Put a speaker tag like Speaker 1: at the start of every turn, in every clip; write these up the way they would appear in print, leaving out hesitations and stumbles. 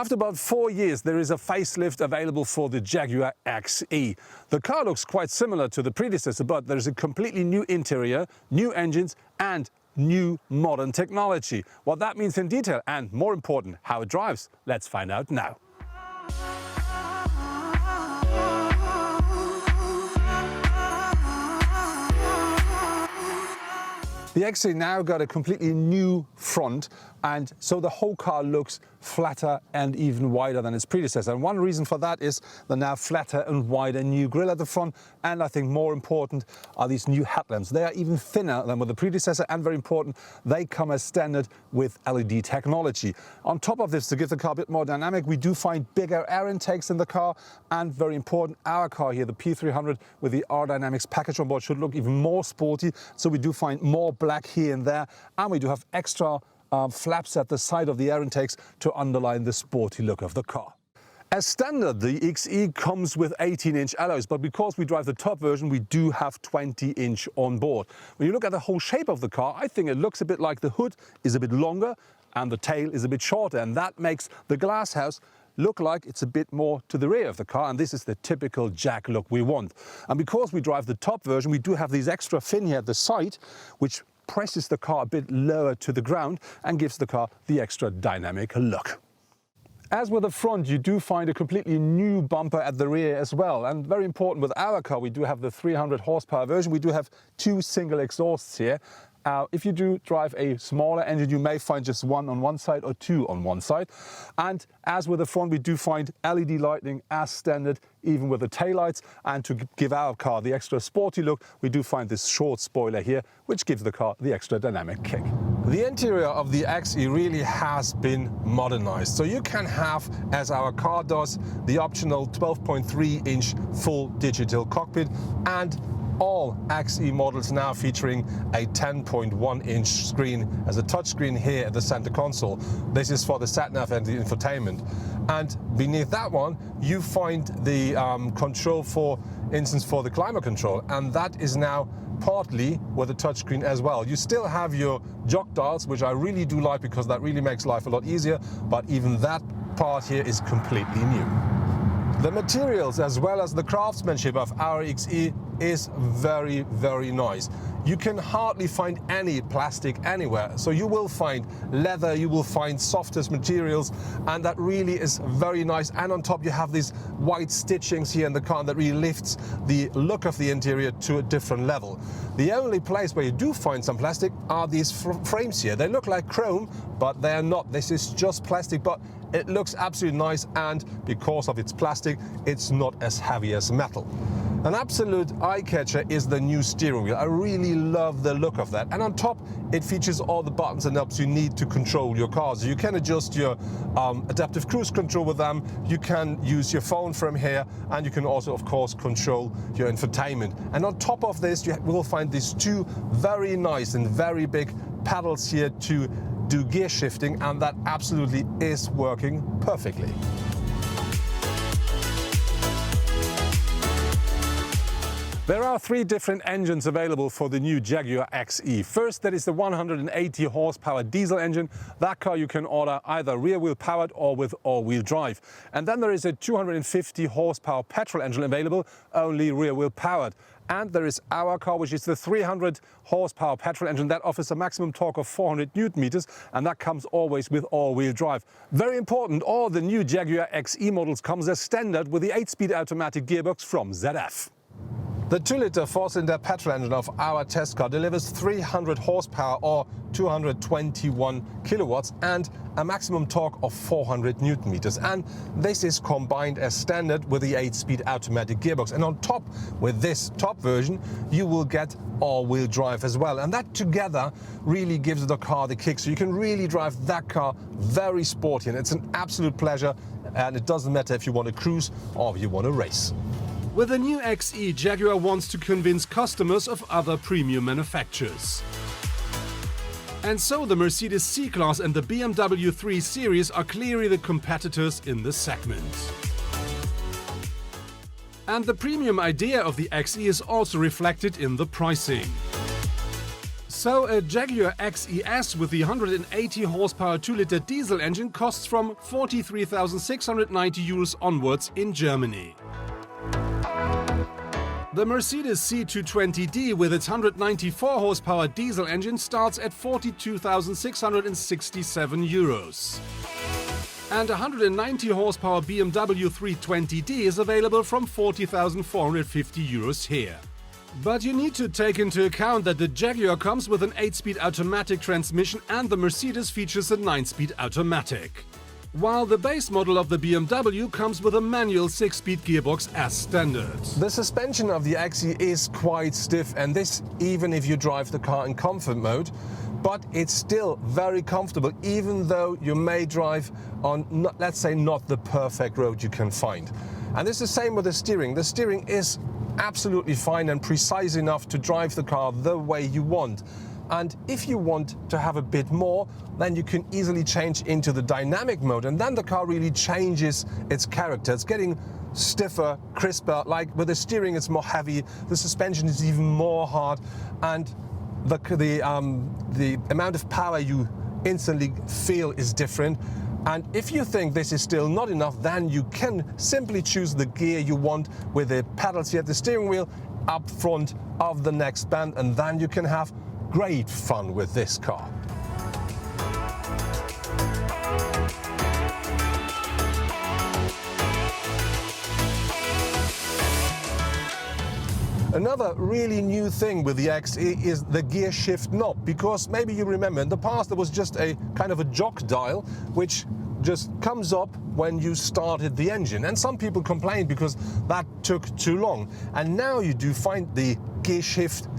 Speaker 1: After about 4 years, there is a facelift available for the Jaguar XE. The car looks quite similar to the predecessor, but there is a completely new interior, new engines and new modern technology. What that means in detail and, more important, how it drives, let's find out now. The XE now got a completely new front, and so the whole car looks flatter and even wider than its predecessor. And one reason for that is the now flatter and wider new grille at the front, and I think more important are these new headlamps. They are even thinner than with the predecessor, and very important, they come as standard with LED technology. On top of this, to give the car a bit more dynamic, we do find bigger air intakes in the car, and very important, our car here, the P300 with the R-Dynamics package on board, should look even more sporty, so we do find more black here and there, and we do have extra flaps at the side of the air intakes to underline the sporty look of the car. As standard, the XE comes with 18-inch alloys, but because we drive the top version, we do have 20-inch on board. When you look at the whole shape of the car, I think it looks a bit like the hood is a bit longer and the tail is a bit shorter, and that makes the glass house look like it's a bit more to the rear of the car, and this is the typical Jag look we want. And because we drive the top version, we do have these extra fin here at the side, which presses the car a bit lower to the ground and gives the car the extra dynamic look. As with the front, you do find a completely new bumper at the rear as well. And very important, with our car, we do have the 300 horsepower version. We do have 2 single exhausts here. If you do drive a smaller engine, you may find just 1 on one side or 2 on one side. And as with the front, we do find LED lighting as standard, even with the taillights. And to give our car the extra sporty look, we do find this short spoiler here, which gives the car the extra dynamic kick. The interior of the XE really has been modernized. So you can have, as our car does, the optional 12.3-inch full digital cockpit, and all XE models now featuring a 10.1-inch screen as a touchscreen here at the center console. This is for the sat-nav and the infotainment. And beneath that one, you find the control, for instance, for the climate control, and that is now partly with a touchscreen as well. You still have your jog dials, which I really do like because that really makes life a lot easier, but even that part here is completely new. The materials as well as the craftsmanship of our XE is very, very nice. You can hardly find any plastic anywhere. So you will find leather, you will find softest materials, and that really is very nice. And on top you have these white stitchings here in the car that really lifts the look of the interior to a different level. The only place where you do find some plastic are these frames here. They look like chrome, but they are not. This is just plastic, but it looks absolutely nice, and because of its plastic, it's not as heavy as metal. An absolute eye-catcher is the new steering wheel. I really love the look of that. And on top, it features all the buttons and knobs you need to control your car. So you can adjust your adaptive cruise control with them. You can use your phone from here, and you can also, of course, control your infotainment. And on top of this, you will find these 2 very nice and very big pedals here to do gear shifting, and that absolutely is working perfectly. There are 3 different engines available for the new Jaguar XE. First, there is the 180 horsepower diesel engine. That car you can order either rear-wheel powered or with all-wheel drive. And then there is a 250 horsepower petrol engine available, only rear-wheel powered. And there is our car, which is the 300 horsepower petrol engine that offers a maximum torque of 400 Newton meters, and that comes always with all-wheel drive. Very important, all the new Jaguar XE models comes as standard with the 8-speed automatic gearbox from ZF. The 2-liter 4-cylinder petrol engine of our test car delivers 300 horsepower or 221 kilowatts and a maximum torque of 400 Newton meters. And this is combined as standard with the 8-speed automatic gearbox. And on top, with this top version, you will get all-wheel drive as well. And that together really gives the car the kick. So you can really drive that car very sporty, and it's an absolute pleasure. And it doesn't matter if you want to cruise or if you want to race.
Speaker 2: With the new XE, Jaguar wants to convince customers of other premium manufacturers. And so the Mercedes C-Class and the BMW 3 Series are clearly the competitors in the segment. And the premium idea of the XE is also reflected in the pricing. So a Jaguar XES with the 180 horsepower 2-liter diesel engine costs from 43,690 euros onwards in Germany. The Mercedes C220D with its 194 horsepower diesel engine starts at 42,667 euros. And a 190 horsepower BMW 320D is available from 40,450 euros here. But you need to take into account that the Jaguar comes with an 8-speed automatic transmission and the Mercedes features a 9-speed automatic. While the base model of the BMW comes with a manual 6-speed gearbox as standard.
Speaker 3: The suspension of the XE is quite stiff, and this even if you drive the car in comfort mode, but it's still very comfortable even though you may drive on, let's say, not the perfect road you can find. And this is the same with the steering. The steering is absolutely fine and precise enough to drive the car the way you want. And if you want to have a bit more, then you can easily change into the dynamic mode, and then the car really changes its character. It's getting stiffer, crisper. Like with the steering, it's more heavy. The suspension is even more hard, and the amount of power you instantly feel is different. And if you think this is still not enough, then you can simply choose the gear you want with the pedals here at the steering wheel up front of the next band, and then you can have great fun with this car. Another really new thing with the XE is the gear shift knob, because maybe you remember in the past there was just a kind of a jog dial which just comes up when you started the engine, and some people complained because that took too long. And now you do find the gear shift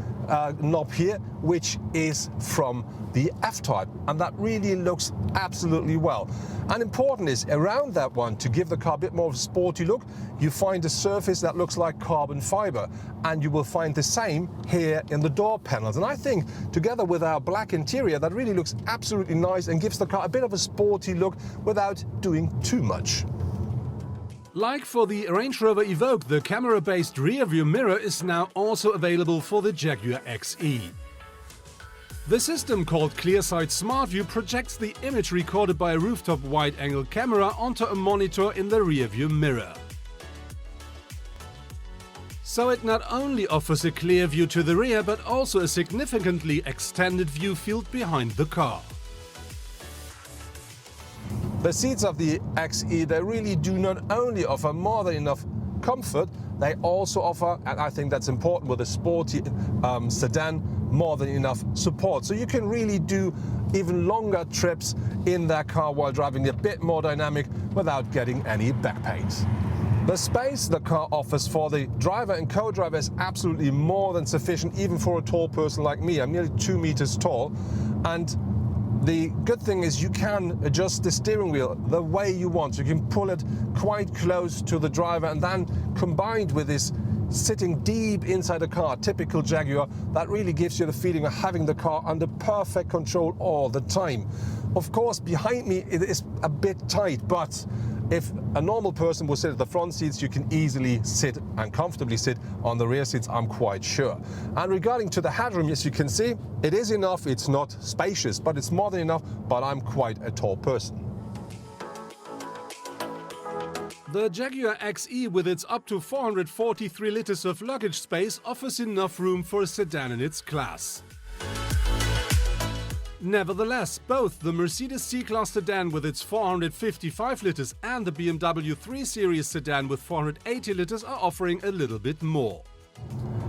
Speaker 3: knob here, which is from the F-Type, and that really looks absolutely well. And important is around that one, to give the car a bit more of a sporty look, you find a surface that looks like carbon fiber, and you will find the same here in the door panels. And I think together with our black interior, that really looks absolutely nice and gives the car a bit of a sporty look without doing too much.
Speaker 2: Like for the Range Rover Evoque, the camera-based rear-view mirror is now also available for the Jaguar XE. The system, called ClearSight Smart View, projects the image recorded by a rooftop wide-angle camera onto a monitor in the rear-view mirror. So it not only offers a clear view to the rear, but also a significantly extended view field behind the car.
Speaker 3: The seats of the XE, they really do not only offer more than enough comfort, they also offer, and I think that's important with a sporty sedan, more than enough support. So you can really do even longer trips in that car while driving a bit more dynamic without getting any back pains. The space the car offers for the driver and co-driver is absolutely more than sufficient, even for a tall person like me. I'm nearly 2 meters tall, and the good thing is you can adjust the steering wheel the way you want. You can pull it quite close to the driver, and then combined with this sitting deep inside the car, typical Jaguar, that really gives you the feeling of having the car under perfect control all the time. Of course, behind me it is a bit tight, but if a normal person will sit at the front seats, you can easily sit and comfortably sit on the rear seats, I'm quite sure. And regarding to the headroom, as you can see, it is enough. It's not spacious, but it's more than enough, but I'm quite a tall person.
Speaker 2: The Jaguar XE, with its up to 443 liters of luggage space, offers enough room for a sedan in its class. Nevertheless, both the Mercedes C-Class sedan with its 455 liters and the BMW 3 Series sedan with 480 liters are offering a little bit more.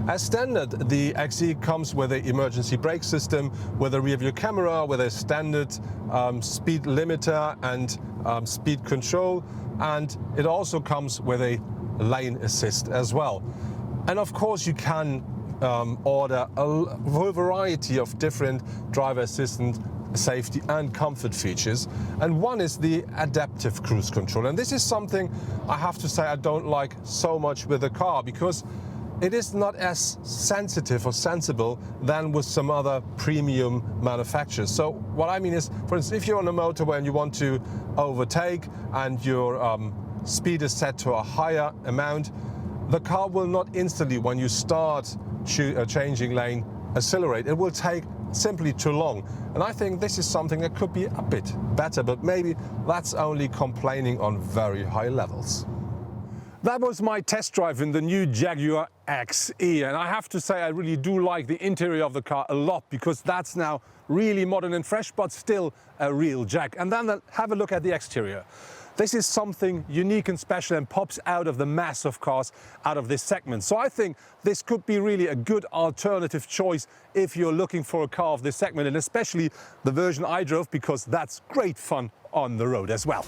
Speaker 3: As standard, the XE comes with an emergency brake system, with a rear-view camera, with a standard speed limiter and speed control, and it also comes with a lane assist as well. And of course you can order a whole variety of different driver assistant, safety and comfort features, and one is the adaptive cruise control. And this is something I have to say I don't like so much with the car, because it is not as sensitive or sensible than with some other premium manufacturers. So what I mean is, for instance, if you're on a motorway and you want to overtake and your speed is set to a higher amount, the car will not instantly, when you start changing lane, accelerate. It will take simply too long. And I think this is something that could be a bit better, but maybe that's only complaining on very high levels.
Speaker 1: That was my test drive in the new Jaguar XE, and I have to say I really do like the interior of the car a lot, because that's now really modern and fresh, but still a real Jag. And then have a look at the exterior. This is something unique and special and pops out of the mass of cars out of this segment. So I think this could be really a good alternative choice if you're looking for a car of this segment, and especially the version I drove, because that's great fun on the road as well.